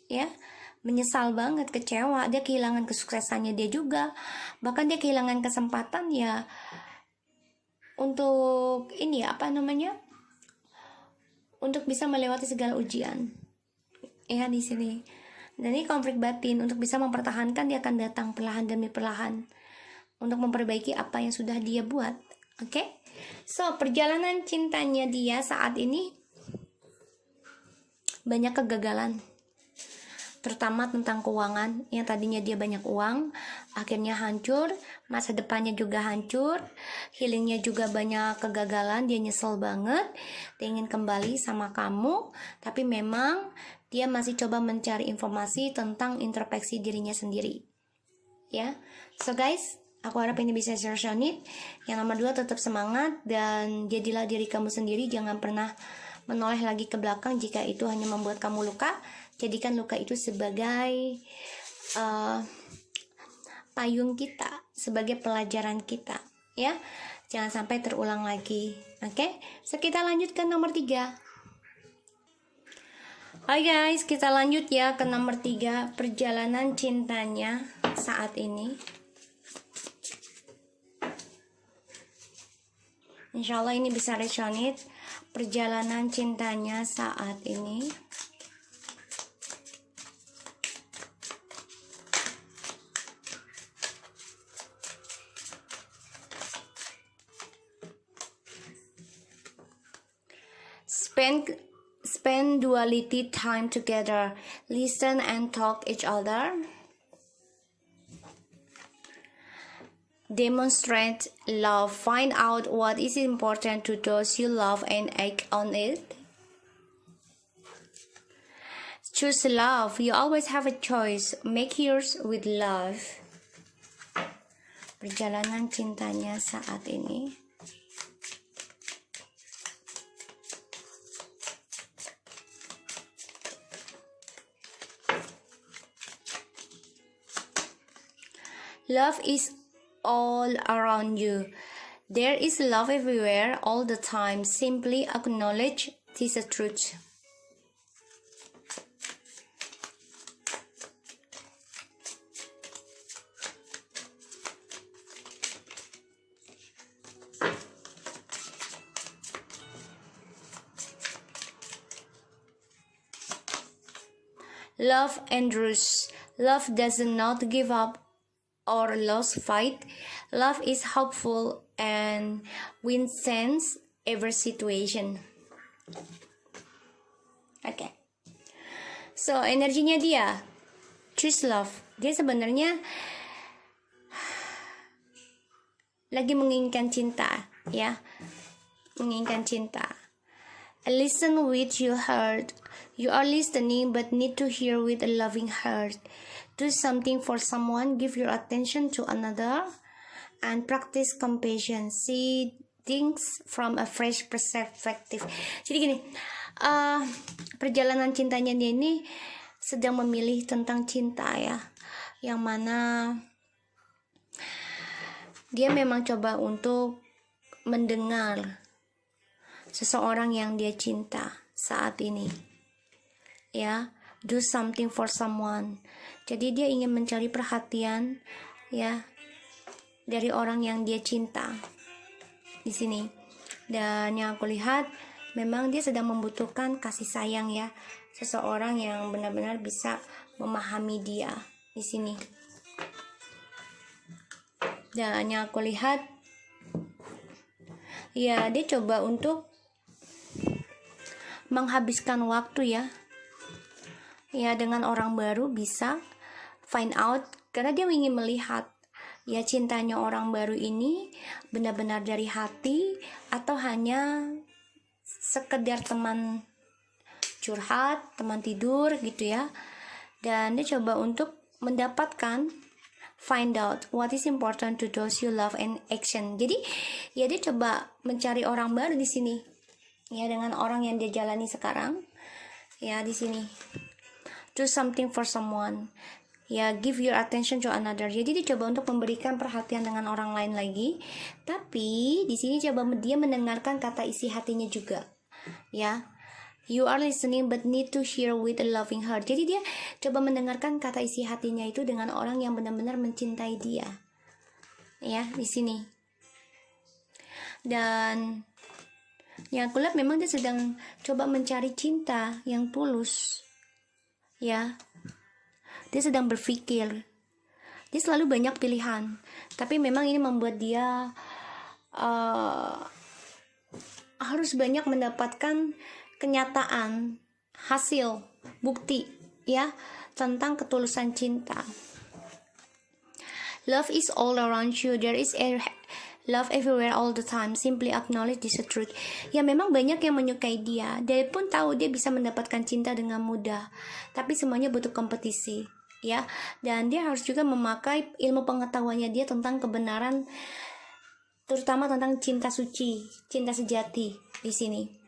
ya, menyesal banget, kecewa, dia kehilangan kesuksesannya dia juga, bahkan dia kehilangan kesempatan ya untuk ini apa namanya, untuk bisa melewati segala ujian ya di sini. Dan ini konflik batin, untuk bisa mempertahankan dia akan datang perlahan demi perlahan untuk memperbaiki apa yang sudah dia buat. Oke? So, perjalanan cintanya dia saat ini banyak kegagalan, terutama tentang keuangan. Yang tadinya dia banyak uang, akhirnya hancur, masa depannya juga hancur, healingnya juga banyak kegagalan. Dia nyesel banget, dia ingin kembali sama kamu, tapi memang dia masih coba mencari informasi tentang introspeksi dirinya sendiri ya. So guys, aku harap ini bisa resonate. Yang nomor 2, tetap semangat dan jadilah diri kamu sendiri. Jangan pernah menoleh lagi ke belakang jika itu hanya membuat kamu luka. Jadikan luka itu sebagai payung kita, sebagai pelajaran kita ya. Jangan sampai terulang lagi. Oke? So kita lanjut ke nomor 3. Hai guys, kita lanjut ya ke nomor 3, perjalanan cintanya saat ini. Insya Allah ini bisa resonate, perjalanan cintanya saat ini. Spend duality time together, listen and talk each other. Demonstrate love, find out what is important to those you love and act on it. Choose love, you always have a choice, make yours with love. Perjalanan cintanya saat ini. Love is all around you. There is love everywhere all the time. Simply acknowledge this truth. Love endures. Love does not give up or lose fight. Love is hopeful and withstands every situation. Oke. So, energinya dia choose love. Dia sebenarnya lagi menginginkan cinta, ya. Menginginkan cinta. Listen with your heart. You are listening but need to hear with a loving heart. Do something for someone, give your attention to another, and practice compassion. See things from a fresh perspective. Jadi gini, perjalanan cintanya dia ini sedang memilih tentang cinta, ya. Yang mana dia memang coba untuk mendengar seseorang yang dia cinta saat ini, ya. Do something for someone. Jadi dia ingin mencari perhatian, ya, dari orang yang dia cinta di sini. Dan yang aku lihat memang dia sedang membutuhkan kasih sayang, ya, seseorang yang benar-benar bisa memahami dia di sini. Dan yang aku lihat, ya, dia coba untuk menghabiskan waktu, ya, dengan orang baru, bisa find out, karena dia ingin melihat, ya, cintanya orang baru ini benar-benar dari hati atau hanya sekedar teman curhat, teman tidur gitu, ya. Dan dia coba untuk mendapatkan find out what is important to those you love and action. Jadi ya dia coba mencari orang baru di sini, ya, dengan orang yang dia jalani sekarang, ya, di sini. Do something for someone, ya, give your attention to another. Jadi dia coba untuk memberikan perhatian dengan orang lain lagi, tapi di sini coba dia mendengarkan kata isi hatinya juga, ya. You are listening but need to hear with a loving heart. Jadi dia coba mendengarkan kata isi hatinya itu dengan orang yang benar-benar mencintai dia, ya, di sini. Dan yang aku lihat memang dia sedang coba mencari cinta yang tulus, ya. Dia sedang berpikir, dia selalu banyak pilihan, tapi memang ini membuat dia harus banyak mendapatkan kenyataan, hasil, bukti, ya, tentang ketulusan cinta. Love is all around you. There is love everywhere all the time. Simply acknowledge this truth. Ya, memang banyak yang menyukai dia. Dia pun tahu dia bisa mendapatkan cinta dengan mudah. Tapi semuanya butuh kompetisi, ya. Dan dia harus juga memakai ilmu pengetahuannya dia tentang kebenaran, terutama tentang cinta suci, cinta sejati di sini.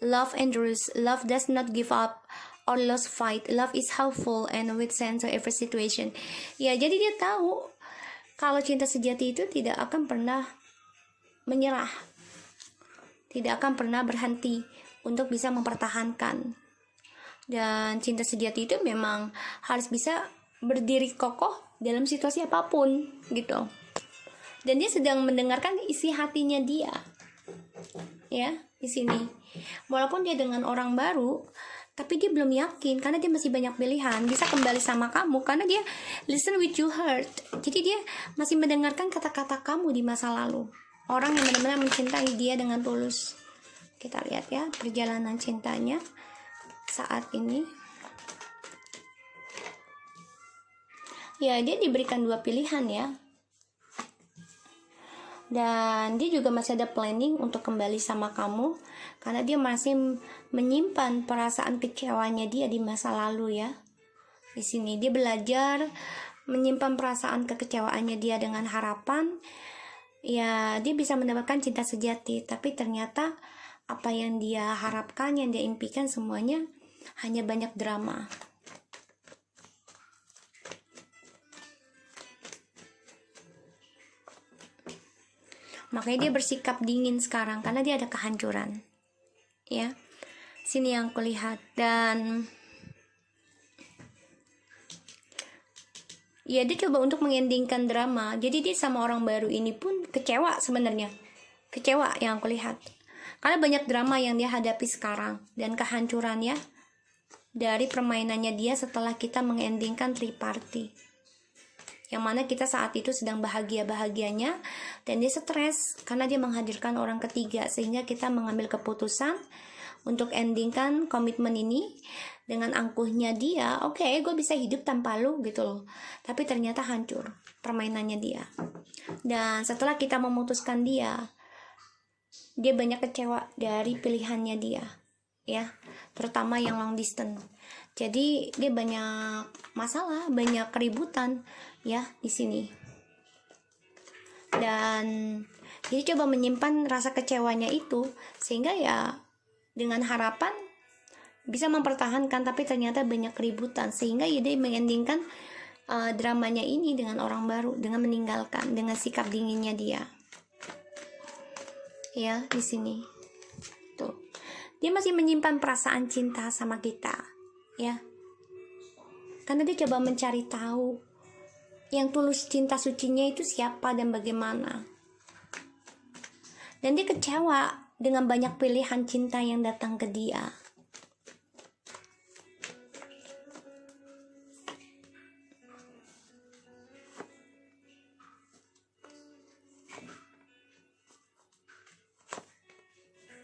Love endures. Love does not give up or lose fight. Love is hopeful and withstands every situation. Ya, jadi dia tahu kalau cinta sejati itu tidak akan pernah menyerah, tidak akan pernah berhenti untuk bisa mempertahankan. Dan cinta sejati itu memang harus bisa berdiri kokoh dalam situasi apapun, gitu. Dan dia sedang mendengarkan isi hatinya dia, ya, di sini. Walaupun dia dengan orang baru, tapi dia belum yakin karena dia masih banyak pilihan bisa kembali sama kamu, karena dia listen with your heart. Jadi dia masih mendengarkan kata-kata kamu di masa lalu, orang yang benar-benar mencintai dia dengan tulus. Kita lihat, ya, perjalanan cintanya saat ini. Ya, dia diberikan 2 pilihan, ya. Dan dia juga masih ada planning untuk kembali sama kamu, karena dia masih menyimpan perasaan kecewanya dia di masa lalu, ya. Di sini dia belajar menyimpan perasaan kekecewaannya dia dengan harapan, ya, dia bisa mendapatkan cinta sejati. Tapi ternyata apa yang dia harapkan, yang dia impikan, semuanya hanya banyak drama. Makanya dia bersikap dingin sekarang karena dia ada kehancuran. Ya. Sini yang kulihat. Dan ya dia coba untuk mengendingkan drama. Jadi dia sama orang baru ini pun kecewa sebenarnya. Kecewa yang aku lihat. Karena banyak drama yang dia hadapi sekarang. Dan kehancurannya dari permainannya dia setelah kita mengendingkan triparty. Yang mana kita saat itu sedang bahagia-bahagianya. Dan dia stres karena dia menghadirkan orang ketiga. Sehingga kita mengambil keputusan untuk endingkan komitmen ini. Dengan angkuhnya dia, oke, gue bisa hidup tanpa lu gitu loh. Tapi ternyata hancur permainannya dia. Dan setelah kita memutuskan dia banyak kecewa dari pilihannya dia, ya, terutama yang long distance. Jadi dia banyak masalah, banyak keributan ya di sini. Dan jadi coba menyimpan rasa kecewanya itu sehingga ya dengan harapan bisa mempertahankan, tapi ternyata banyak keributan sehingga ya dia mengendingkan dramanya ini dengan orang baru, dengan meninggalkan, dengan sikap dinginnya dia. Ya, di sini. Tuh. Dia masih menyimpan perasaan cinta sama kita, ya. Karena dia coba mencari tahu yang tulus cinta sucinya itu siapa dan bagaimana. Dan dia kecewa dengan banyak pilihan cinta yang datang ke dia.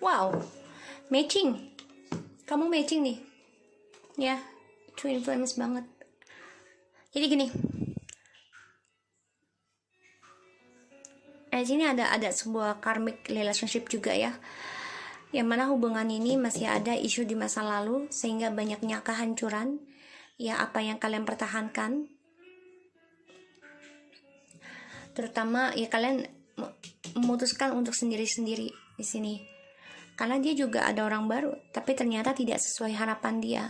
Wow, matching. Kamu matching nih. Ya, twin flames banget. Jadi gini. Di sini ada sebuah karmic relationship juga ya. Yang mana hubungan ini masih ada isu di masa lalu sehingga banyaknya kehancuran. Ya, apa yang kalian pertahankan. Terutama ya kalian memutuskan untuk sendiri-sendiri di sini. Karena dia juga ada orang baru, tapi ternyata tidak sesuai harapan dia.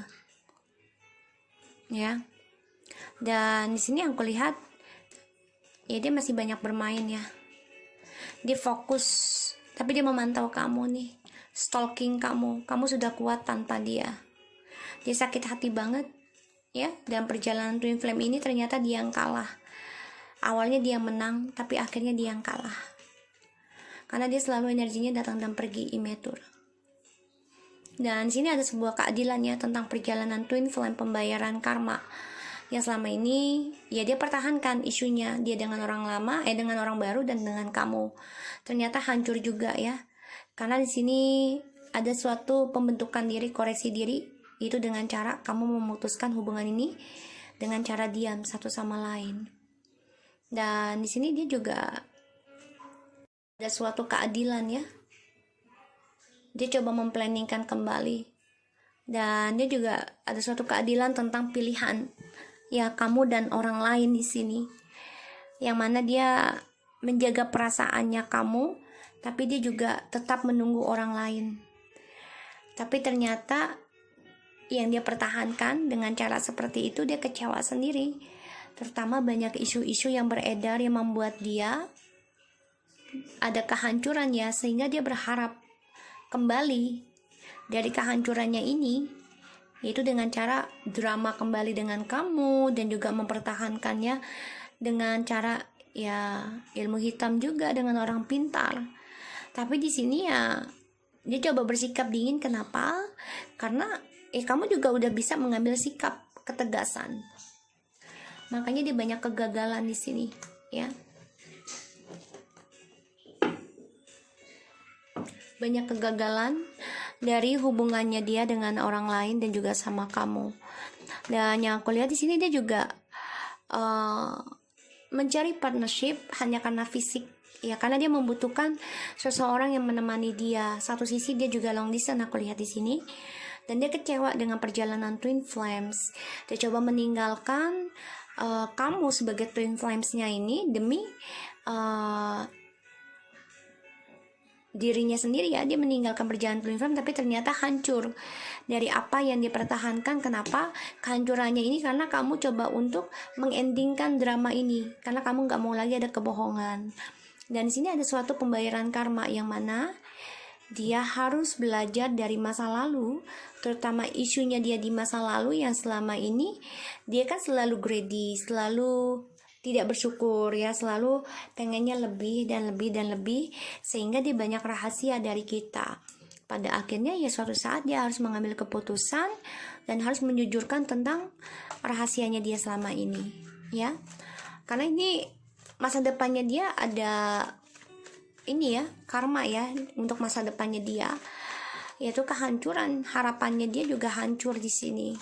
Ya. Dan di sini yang kulihat ya dia masih banyak bermain ya. Dia fokus, tapi dia memantau kamu nih. Stalking kamu. Kamu sudah kuat tanpa dia. Dia sakit hati banget ya. Dan perjalanan twin flame ini ternyata dia yang kalah. Awalnya dia menang, tapi akhirnya dia yang kalah. Karena dia selalu energinya datang dan pergi imetur. Dan sini ada sebuah keadilan ya tentang perjalanan twin flame pembayaran karma. Yang selama ini ya dia pertahankan isunya dia dengan orang lama, dengan orang baru dan dengan kamu. Ternyata hancur juga ya. Karena di sini ada suatu pembentukan diri, koreksi diri itu dengan cara kamu memutuskan hubungan ini dengan cara diam satu sama lain. Dan di sini dia juga ada suatu keadilan ya. Dia coba memplanningkan kembali. Dan dia juga ada suatu keadilan tentang pilihan ya kamu dan orang lain di sini. Yang mana dia menjaga perasaannya kamu, tapi dia juga tetap menunggu orang lain. Tapi ternyata yang dia pertahankan dengan cara seperti itu dia kecewa sendiri. Terutama banyak isu-isu yang beredar yang membuat dia ada kehancuran ya, sehingga dia berharap kembali dari kehancurannya ini, yaitu dengan cara drama kembali dengan kamu dan juga mempertahankannya dengan cara ya ilmu hitam juga dengan orang pintar. Tapi di sini ya dia coba bersikap dingin. Kenapa? Karena kamu juga udah bisa mengambil sikap ketegasan. Makanya dia banyak kegagalan di sini ya. Banyak kegagalan dari hubungannya dia dengan orang lain dan juga sama kamu. Dan yang aku lihat di sini dia juga mencari partnership hanya karena fisik ya, karena dia membutuhkan seseorang yang menemani dia. Satu sisi dia juga long distance aku lihat di sini. Dan dia kecewa dengan perjalanan twin flames. Dia coba meninggalkan kamu sebagai twin flamesnya ini demi dirinya sendiri ya. Dia meninggalkan perjalanan twin flame tapi ternyata hancur dari apa yang dipertahankan. Kenapa kehancurannya ini? Karena kamu coba untuk mengendingkan drama ini, karena kamu gak mau lagi ada kebohongan, Dan di sini ada suatu pembayaran karma yang mana dia harus belajar dari masa lalu, terutama isunya dia di masa lalu yang selama ini dia kan selalu greedy, selalu tidak bersyukur ya, selalu pengennya lebih dan lebih dan lebih, sehingga dia banyak rahasia dari kita. Pada akhirnya ya suatu saat dia harus mengambil keputusan dan harus menjujurkan tentang rahasianya dia selama ini ya. Karena ini masa depannya dia ada ini ya, karma ya untuk masa depannya dia, yaitu kehancuran. Harapannya dia juga hancur di sini.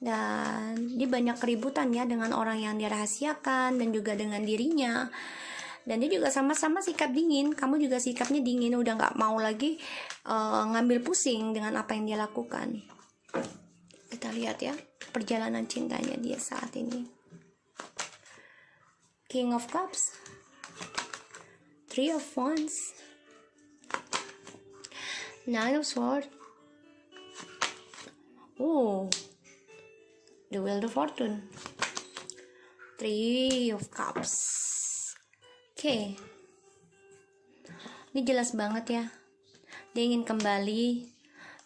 Dan dia banyak keributan ya dengan orang yang dirahasiakan dan juga dengan dirinya. Dan dia juga sama-sama sikap dingin. Kamu juga sikapnya dingin, udah gak mau lagi ngambil pusing dengan apa yang dia lakukan. Kita lihat ya perjalanan cintanya dia saat ini. King of Cups, Three of Wands, Nine of Swords, the Wheel of Fortune, Three of Cups. Oke. Ini jelas banget ya. Dia ingin kembali,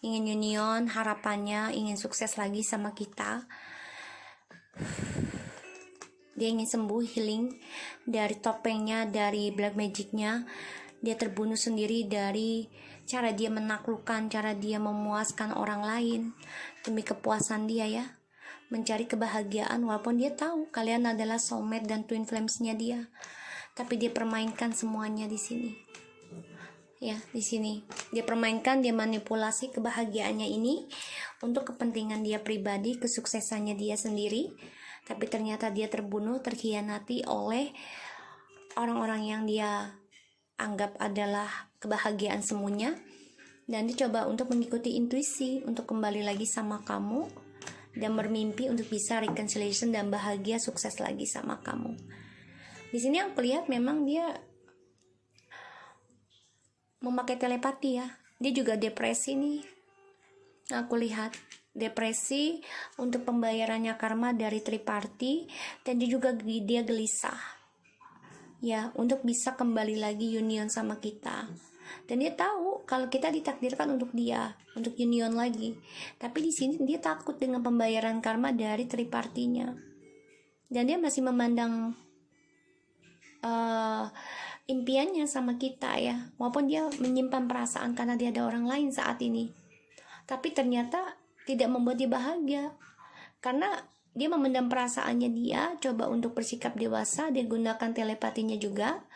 ingin union, harapannya ingin sukses lagi sama kita. Dia ingin sembuh, healing dari topengnya, dari black magicnya. Dia terbunuh sendiri dari cara dia menaklukkan, cara dia memuaskan orang lain demi kepuasan dia ya, mencari kebahagiaan. Walaupun dia tahu kalian adalah soulmate dan twin flamesnya dia, tapi dia permainkan semuanya di sini ya. Di sini dia permainkan, dia manipulasi kebahagiaannya ini untuk kepentingan dia pribadi, kesuksesannya dia sendiri. Tapi ternyata dia terbunuh, terkhianati oleh orang-orang yang dia anggap adalah kebahagiaan semuanya. Dan dia coba untuk mengikuti intuisi untuk kembali lagi sama kamu dan bermimpi untuk bisa reconciliation dan bahagia, sukses lagi sama kamu. Di sini yang lihat memang dia memakai telepati ya. Dia juga depresi nih. Aku lihat depresi untuk pembayarannya karma dari triparty, dan dia gelisah ya untuk bisa kembali lagi union sama kita. Dan dia tahu kalau kita ditakdirkan untuk dia untuk union lagi, tapi di sini dia takut dengan pembayaran karma dari tripartinya, dan dia masih memandang impiannya sama kita ya, walaupun dia menyimpan perasaan karena dia ada orang lain saat ini. Tapi ternyata tidak membuat dia bahagia, karena dia memendam perasaannya. Dia coba untuk bersikap dewasa, dia gunakan telepatinya juga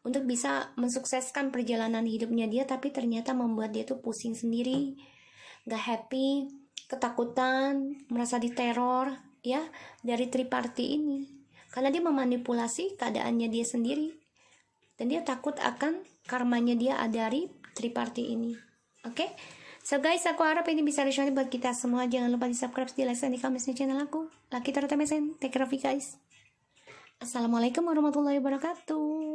untuk bisa mensukseskan perjalanan hidupnya dia, tapi ternyata membuat dia tuh pusing sendiri, gak happy, ketakutan, merasa diteror ya dari triparty ini, karena dia memanipulasi keadaannya dia sendiri, dan dia takut akan karmanya dia dari triparty ini. Oke? So guys, aku harap ini bisa resonate buat kita semua. Jangan lupa di subscribe, di like, dan di comment channel aku. Lucky Tarot MSN. Take care of you guys. Assalamualaikum warahmatullahi wabarakatuh.